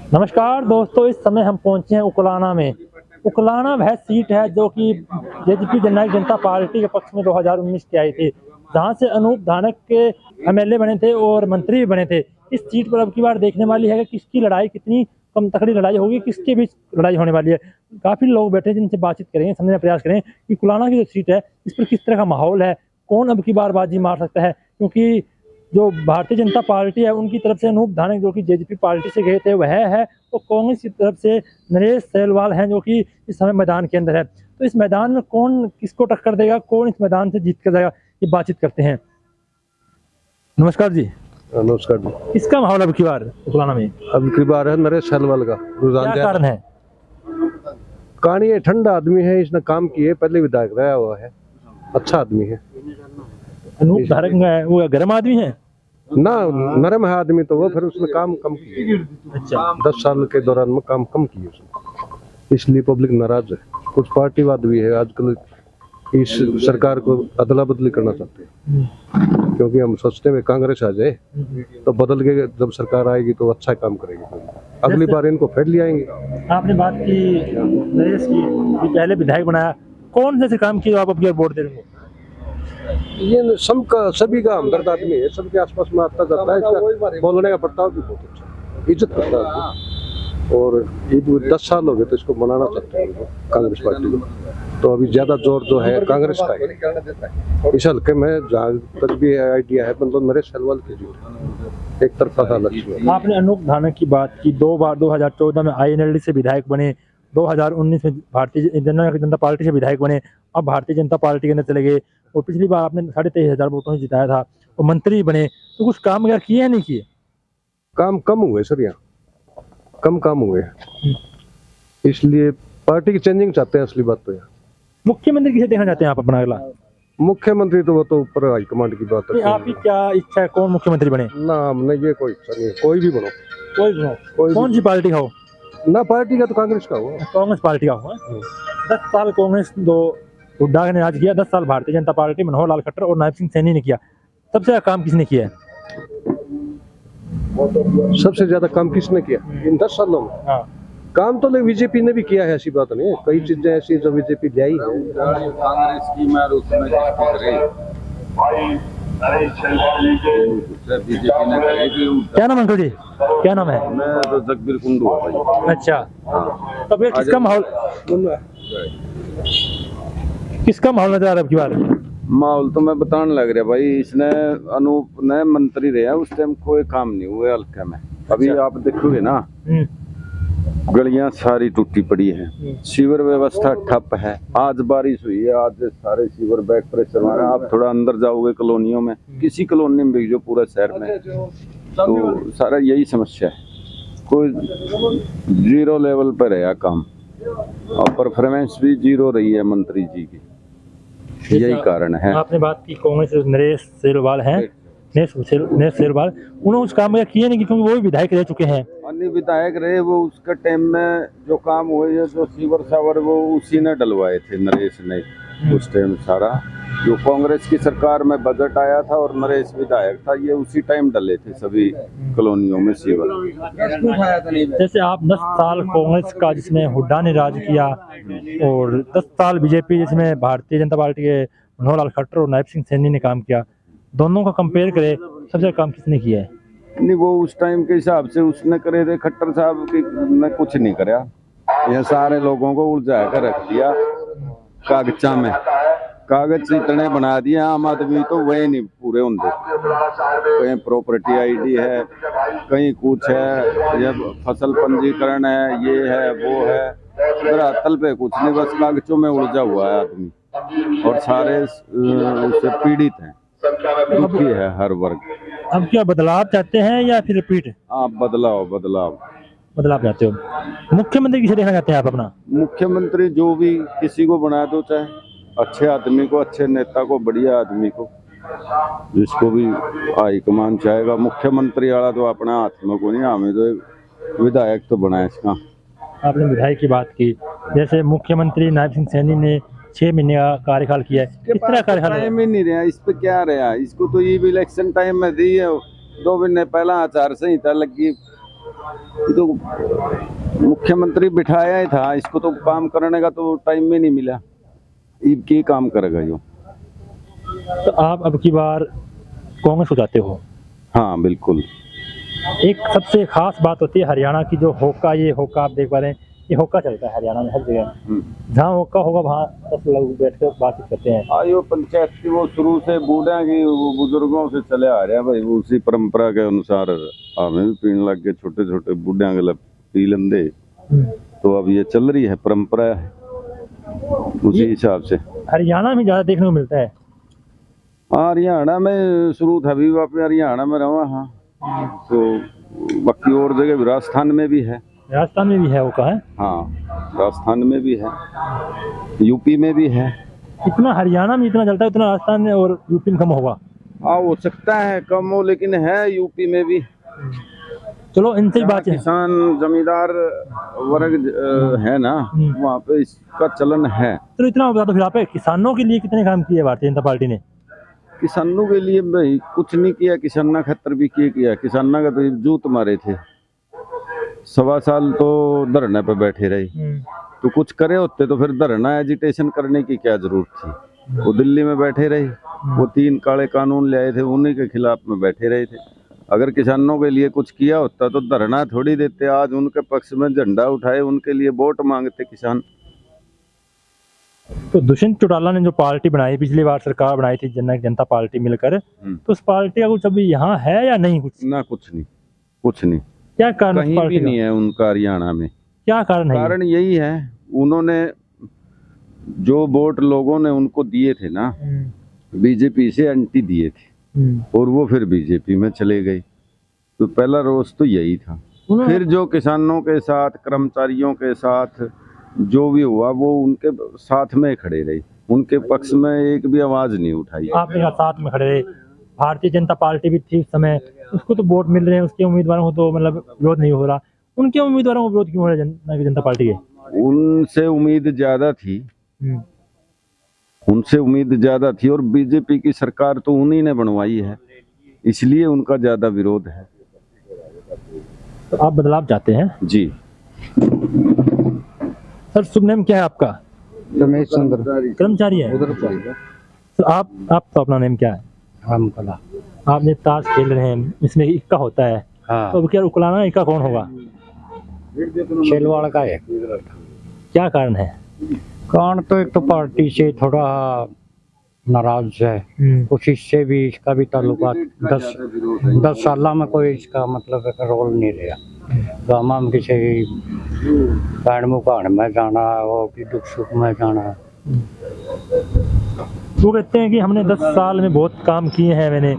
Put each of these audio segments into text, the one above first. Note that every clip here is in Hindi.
नमस्कार दोस्तों, इस समय हम पहुंचे हैं उकलाना में। उकलाना वह सीट है जो कि जेजेपी जननायक जनता पार्टी के पक्ष में 2019 की आई थी, जहां से अनूप धानक के एमएलए बने थे और मंत्री भी बने थे। इस सीट पर अब की बार देखने वाली है कि किसकी लड़ाई, कितनी कम तकड़ी लड़ाई होगी, किसके बीच लड़ाई होने वाली है। काफी लोग बैठे हैं जिनसे बातचीत करेंगे, समझने का प्रयास करें कि उकलाना की जो सीट है इस पर किस तरह का माहौल है, कौन अब की बार बाजी मार सकता है। क्योंकि जो भारतीय जनता पार्टी है उनकी तरफ से अनूप धानक जो कि जेजेपी पार्टी से गए थे वह है, और कांग्रेस की तरफ से नरेश सेलवाल हैं जो कि इस समय मैदान के अंदर है। तो इस मैदान में कौन किसको टक्कर देगा, कौन इस मैदान से जीत कर जाएगा, ये बातचीत करते हैं। नमस्कार जी। नमस्कार जी। किसका माहौल अब की बार उकलाना में? अब की बार है नरेश सेलवाल का रुझान। क्या कारण है? कहानी है, ठंडा आदमी है, इसने काम किए, पहले विधायक रहा हुआ है, अच्छा आदमी है। अनूप धानक वो गर्म आदमी है ना, नरम है आदमी तो वो, फिर उसने काम कम किए। अच्छा, 10 साल के दौरान में काम कम किए उसने, इसलिए पब्लिक नाराज है। कुछ पार्टीवाद भी है आजकल, इस सरकार को अदला बदली करना चाहते हैं, क्योंकि हम सोचते हैं कांग्रेस आ जाए तो बदल के जब सरकार आएगी तो अच्छा काम करेगी, अगली बार इनको फिर ले आएंगे। आपने बात की नरेश की, पहले विधायक बनाया, कौन से काम किए आप अब की वोट दे रहे हो? ये सबका, सभी का हमदर्द आदमी है, सबके आसपास में आता जाता है, इसका बोलने का बर्ताव भी बहुत अच्छा, इज्जत करता है। और ये 10 साल हो गए तो इसको मनाना चाहते हैं कांग्रेस पार्टी को, तो अभी ज्यादा जोर जो है कांग्रेस का है इस हल्के में। जहाँ तक भी आइडिया है, मतलब नरेश सेलवाल की जीत एक तरफा था लक्ष्य। आपने अनूप धानक की बात की, 2 बार 2014 में आईएनएलडी से विधायक बने, 2019 में भारतीय जनता पार्टी से विधायक बने, अब भारतीय जनता पार्टी के अंदर चले गए, और पिछली बार आपने 23,500 वोटों से जिताया था और मंत्री बने। तो कुछ काम वगैरह किए या नहीं किए? काम कम हुए सर, यहाँ कम काम हुए, इसलिए पार्टी की चेंजिंग चाहते हैं। असली बात तो यहाँ मुख्यमंत्री किसे देखना चाहते हैं आप अपना अगला? मुख्यमंत्री तो वो तो ऊपर हाईकमांड की बात है। आपकी क्या इच्छा है, कौन मुख्यमंत्री बने? ना, हमने ये कोई इच्छा नहीं है, कोई भी बनो, कोई बनो, कौन सी पार्टी का हो? ना पार्टी का तो कांग्रेस का हो, कांग्रेस पार्टी का हो। 10 साल कांग्रेस हुड्डा ने राज किया, 10 साल भारतीय जनता पार्टी मनोहर लाल खट्टर और नायब सिंह सैनी ने किया। सबसे ज्यादा काम किसने किया है? सबसे ज्यादा काम किसने किया इन 10 सालों में? हाँ। काम तो बीजेपी ने भी किया है, ऐसी बात नहीं है, कई चीजें ऐसी जो बीजेपी ले आई है। कांग्रेस की मैं उसमें बीजेपी ने करेगी। क्या नाम है अंकल जी, क्या नाम है? मैं तो जगबीर कुंडू है। अच्छा, हाँ। तो फिर किसका माहौल नजर आ रहा है अब की बार? माहौल तो मैं बताने लग रहा भाई, इसने अनूप ने मंत्री रहे उस टाइम कोई काम नहीं हुए हल्के में। अभी आप देखोगे ना, गलियां सारी टूटी पड़ी है, सीवर व्यवस्था ठप है। आज बारिश हुई है, आज सारे सीवर बैक प्रेशर मारे। आप थोड़ा अंदर जाओगे कॉलोनियों में, किसी कॉलोनी में भी जो पूरे शहर में, तो सारा यही समस्या है। कोई 0 लेवल पर है काम, और परफॉर्मेंस भी 0 रही है मंत्री जी की, यही कारण है। आपने बात की कांग्रेस नरेश सेलवाल हैं, नरेश सेलवाल, उन्होंने उस काम किए नहीं क्योंकि वो भी विधायक रह चुके हैं। अन्य विधायक रहे, वो उसके टाइम में जो काम हुए, जो सीवर सावर वो उसी ने डलवाए थे, नरेश ने उस टाइम सारा। जो कांग्रेस की सरकार में बजट आया था और नरेश विधायक था, ये उसी टाइम डले थे सभी कॉलोनियों में सीवर। जैसे आप 10 साल कांग्रेस का जिसमें हुड्डा ने राज किया, और 10 साल बीजेपी जिसमें भारतीय जनता पार्टी के मनोहर लाल खट्टर और नायब सिंह सैनी ने काम किया, दोनों का कंपेयर करें, सबसे ज्यादा काम किसने किया है? नहीं, वो उस टाइम के हिसाब से उसने करे थे, खट्टर साहब की ने कुछ नहीं कराया। यह सारे लोगों को उलझा कर रख दिया कागजा में, कागज इतने बना दिए, आम आदमी तो वही नहीं पूरे होंगे। कहीं प्रॉपर्टी आईडी है, कहीं कुछ है, ये फसल पंजीकरण है, ये है वो है, धरातल पे कुछ नहीं, बस कागजों में उलझा हुआ है आदमी, और सारे उससे पीड़ित हैं, दुखी है हर वर्ग। अब क्या बदलाव चाहते हैं या फिर रिपीट? आप बदलाव चाहते हो? मुख्यमंत्री किसे देखना चाहते हैं आप अपना? मुख्यमंत्री जो भी किसी को बना दो, चाहे अच्छे आदमी को, अच्छे नेता को, बढ़िया आदमी को, जिसको भी हाईकमान चाहेगा। मुख्यमंत्री वाला तो अपने हाथ में को नहीं, हमें तो विधायक तो बनाए इसका। आपने विधायक की बात की, जैसे मुख्यमंत्री नायब सिंह सैनी ने 6 महीने का कार्यकाल किया है, किस तरह कार्यकाल है? टाइम ही नहीं रहा, इस पे क्या रहा, इसको तो ये भी इलेक्शन टाइम में दी है, 2 महीने पहला आचार संहिता लगी, ये तो मुख्यमंत्री बिठाया ही था, इसको तो काम करने का तो टाइम में नहीं मिला, ये क्या काम करेगा यो। तो आप अब की बार कांग्रेस को जाते हो। हाँ बिल्कुल। एक सबसे खास बात होती है हरियाणा की, जो होका, ये होका आप देख पा रहे हैं, ये होका चलता है हरियाणा में हर जगह। जहाँ होका होगा वहाँ 10 लोग बैठ कर बातचीत करते हैं। आयो पंचायत की वो शुरू से बूढ़ा की बुजुर्गों से चले आ रहे हैं भाई, वो उसी परंपरा के अनुसार हमें भी पीने लग गए, छोटे छोटे बूढ़ा के पी लेंदे। तो अब ये चल रही है परंपरा है, उसी हिसाब से। हरियाणा में ज्यादा देखने को मिलता है। हाँ हरियाणा में शुरू था, अभी वापस हरियाणा में रहा। हाँ तो बाकी और जगह भी, राजस्थान में भी है। राजस्थान में भी है होका है। हाँ राजस्थान में भी है, यूपी में भी है। इतना हरियाणा में इतना चलता है, उतना राजस्थान में और यूपी में कम होगा। हाँ हो सकता है कम हो, लेकिन है यूपी में भी। चलो इनसे ही बात है। किसान जमींदार वर्ग है ना, वहाँ पे इसका चलन है। तो इतना हो गया, तो फिर आप किसानों के लिए कितने काम किए भारतीय जनता पार्टी ने? किसानों के लिए भाई कुछ नहीं किया, किसाना खतर भी किया। किसाना का तो जूत मारे थे, 1.25 साल तो धरने पे बैठे रहे। तो कुछ करे होते तो फिर धरना एजिटेशन करने की क्या जरूरत थी। वो दिल्ली में बैठे रहे, वो 3 काले कानून ले आए थे, उन्हीं के खिलाफ में बैठे रहे थे। अगर किसानों के लिए कुछ किया होता तो धरना थोड़ी देते, आज उनके पक्ष में झंडा उठाए, उनके लिए वोट मांगते किसान। तो दुष्यंत चौटाला ने जो पार्टी बनाई, पिछली बार सरकार बनाई थी जननायक जनता पार्टी मिलकर, तो उस पार्टी का कुछ अभी यहाँ है या नहीं? कुछ ना, कुछ नहीं। क्या कारण? कहीं भी नहीं है उनका हरियाणा में। क्या कारण है? कारण यही है, उन्होंने जो वोट लोगों ने उनको दिए थे ना, बीजेपी से एंटी दिए थे, और वो फिर बीजेपी में चले गए। तो पहला रोज तो यही था। फिर जो किसानों के साथ, कर्मचारियों के साथ जो भी हुआ, वो उनके साथ में खड़े रहे, उनके पक्ष में एक भी आवाज नहीं उठाई। आपने कहा साथ में खड़े रहे। भारतीय जनता पार्टी भी थी उस समय, उसको तो वोट मिल रहे हैं, उसके उम्मीदवारों को तो मतलब विरोध नहीं हो रहा। उनके उम्मीदवारों को विरोध क्यों हो रहा है जनता पार्टी के? उनसे उम्मीद ज्यादा थी, और बीजेपी की सरकार तो उन्हीं ने बनवाई है, इसलिए उनका ज्यादा विरोध है। तो आप बदलाव चाहते हैं? जी। सर शुभ नाम क्या है आपका? रमेश चंद्र। कर्मचारी है। तो आप तो अपना नाम क्या है? रामकला। आपने ताश खेल रहे हैं, इसमें इक्का होता है। हाँ। तो अब क्या उकलाना इक्का कौन होगा? शेलवाड़ का है। क्या कारण है? कारण तो एक तो पार्टी से थोड़ा नाराज है, कुछ इससे भी इसका भी ताल्लुकात 10 साल में कोई इसका मतलब रोल नहीं रहा। गामा में किसी पैण मुकान में जाना हो कि दुख सुख में जाना। वो कहते हैं कि हमने 10 साल में बहुत काम किए हैं, मैंने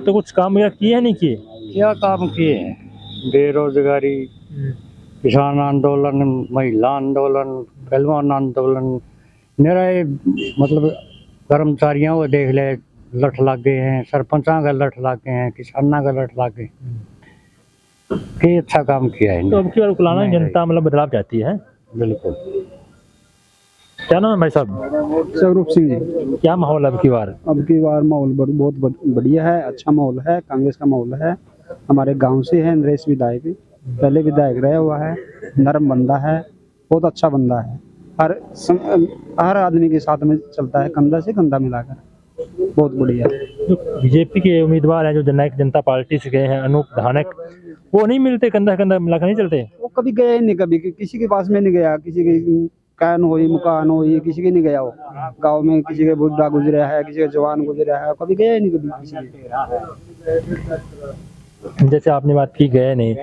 तो कुछ काम वगैरह किए हैं नहीं किए? क्या काम किए हैं? बेरोजगारी, किसान आंदोलन, महिला आंदोलन, पहलवान आंदोलन, मेरा ये मतलब कर्मचारियों को देख ले, लठ लग गए हैं, सरपंचा का लठ लग गए हैं, किसाना का लठ लग गए। कि अच्छा काम किया है। तो अब की बार उकलाना जनता मतलब बदलाव चाहती है। बिल्कुल। क्या नाम है भाई साहब? स्वरूप सिंह जी। क्या माहौल अब की बार? अब की बार माहौल बहुत बढ़िया है, अच्छा माहौल है, कांग्रेस का माहौल है। हमारे गांव से है नरेश विधायक, पहले विधायक रहा हुआ है, नरम बंदा है, बहुत अच्छा बंदा है, हर आदमी के साथ में चलता है, कंधा से कंधा मिलाकर, बहुत बढ़िया। जो बीजेपी के उम्मीदवार हैं, जो जननायक जनता पार्टी से गए हैं, अनूप धानक, वो नहीं मिलते, कंधा कंधा मिलाकर नहीं चलते? वो कभी गया ही नहीं, कभी किसी के पास में नहीं गया, किसी की कान हुई मकान हुई किसी की नहीं गया। वो गांव में किसी के बुढ़ा गुजरा है, किसी का जवान गुजरा है, कभी गया ही नहीं कभी किसी के। जैसे आपने बात की गए नहीं,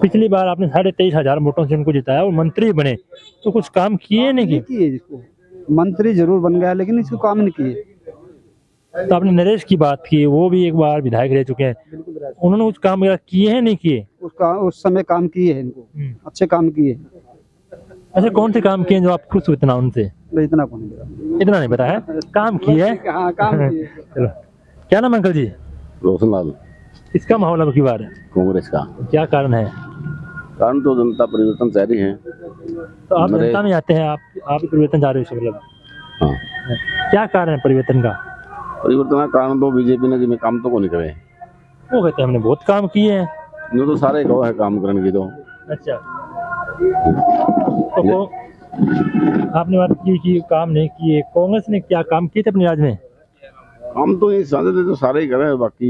पिछली बार आपने 23,500 वोटों से उनको जिताया और मंत्री बने, तो कुछ काम किए नहीं किए? इसको मंत्री जरूर बन गया लेकिन इसको काम नहीं किए। तो आपने नरेश की बात की, वो भी एक बार विधायक रह चुके हैं, उन्होंने कुछ काम वगैरह किए हैं नहीं किए? उसका उस समय काम किए हैं, इनको अच्छे काम किए। ऐसे कौन से काम किए जो आप खुश हो इतना उनसे? इतना कौन है? इतना नहीं पता है, काम किए है। हाँ, काम किए। चलो, क्या नाम अंकल जी? रोशनलाल। किसका माहौल अब की बार? कांग्रेस का। क्या कारण है? कारण तो जनता परिवर्तन चाह रही है। तो आप जनता में आते हैं, आप परिवर्तन चाह रहे हो मतलब? हाँ। क्या कारण है परिवर्तन का? परिवर्तन का कारण तो बीजेपी ने जिन्हें काम तो को नहीं करे। वो कहते हैं हमने बहुत काम किए हैं। तो सारे कहो है काम करने की तो अच्छा, तो आपने बात की कि काम नहीं किए, कांग्रेस ने क्या काम किए थे अपने राज्य में? हम तो ये समझते थे तो सारे ही करे, बाकी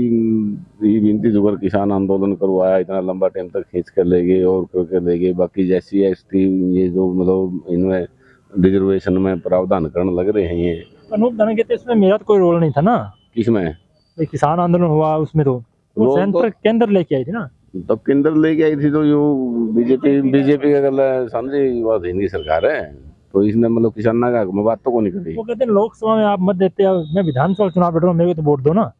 ये विनती जुगर किसान आंदोलन करवाया, इतना लंबा टाइम तक खींच कर ले गए और करके ले गए। बाकी जैसी एसटी ये जो मतलब इनमें रिजर्वेशन में प्रावधान करने लग रहे हैं ये। अनूप धानक कहते इसमें मेरा तो कोई रोल नहीं था ना, किसमें ये किसान आंदोलन हुआ उसमें तो वो रोल सेंटर केंद्र लेके आई थी ना। तब केंद्र लेके आई थी तो यो बीजेपी का गल समझे बात हिंदी सरकार है, तो इसने मतलब किसान का बात तो को नहीं करी। वो कहते हैं लोकसभा में आप मत देते, मैं विधानसभा चुनाव लड़ रहा हूँ, मेरे को तो वोट दो ना।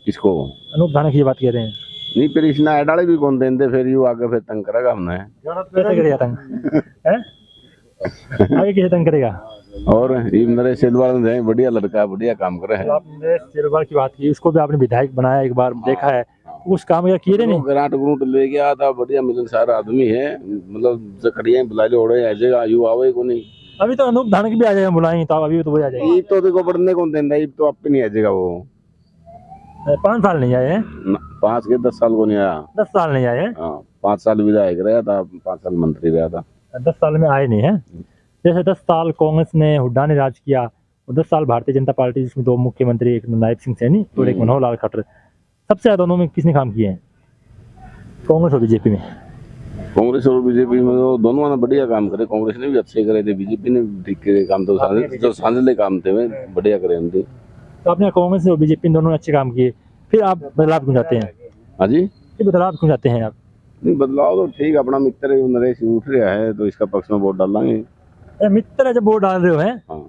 किसको? अनूप धानक ये बात कह रहे हैं। नहीं फिर इसने ऐडाले भी कौन देंदे, फिर यू आगे फिर तंग करेगा हमने। कैसे करेगा तंग? हैं? आगे कैसे तंग करेगा? और ये नरेश सेलवाल ने बढ़िया लड़का, बढ़िया काम करे है। आपने सिरवाल की बात की, उसको भी आपने विधायक बनाया, एक बार देखा है, उस काम क्या किए नहीं? ग्रांट ग्रूंट ले गया था, बढ़िया मिलनसार आदमी है, मतलब जकड़िया बुला ले ओढ़े ऐसे आयु आवे को नहीं। अभी तो अनूप धानक भी आ जाएगा, बुलाएंगे तो अभी तो वही आ जाएगा। ये तो देखो बढ़ने कौन देंदा, ये तो आप पे नहीं आ जाएगा वो। 5 साल नहीं आए हैं, 5 के 10 साल को नहीं आया। 10 साल नहीं आए हैं। हाँ 5 साल विधायक रहा था, 5 साल मंत्री रहा था। 10 साल में आए नहीं है। जैसे 10 साल कांग्रेस ने हुड्डा ने राज किया, और 10 साल भारतीय जनता पार्टी, जिसमें 2 मुख्यमंत्री, एक नायब सिंह सैनी और एक मनोहर लाल खट्टर, सबसे ज्यादा दोनों में किसने काम किए हैं, कांग्रेस और बीजेपी में? कांग्रेस और बीजेपी में तो दोनों ने बढ़िया काम करे, कांग्रेस ने भी अच्छे करे थे, बीजेपी ने भी ठीक करे काम, तो जो सांझले काम थे वे बढ़िया करे उनके। तो आपने कांग्रेस और बीजेपी दोनों ने अच्छे काम किए, फिर आप बदलाव क्यों चाहते हैं? हाँ जी, फिर बदलाव क्यों चाहते हैं आप? नहीं बदलाव तो ठीक, अपना मित्र है नरेश उठ रहा है तो इसका पक्ष में वोट डालेंगे। मित्र जब वोट डाल रहे हो हैं, हाँ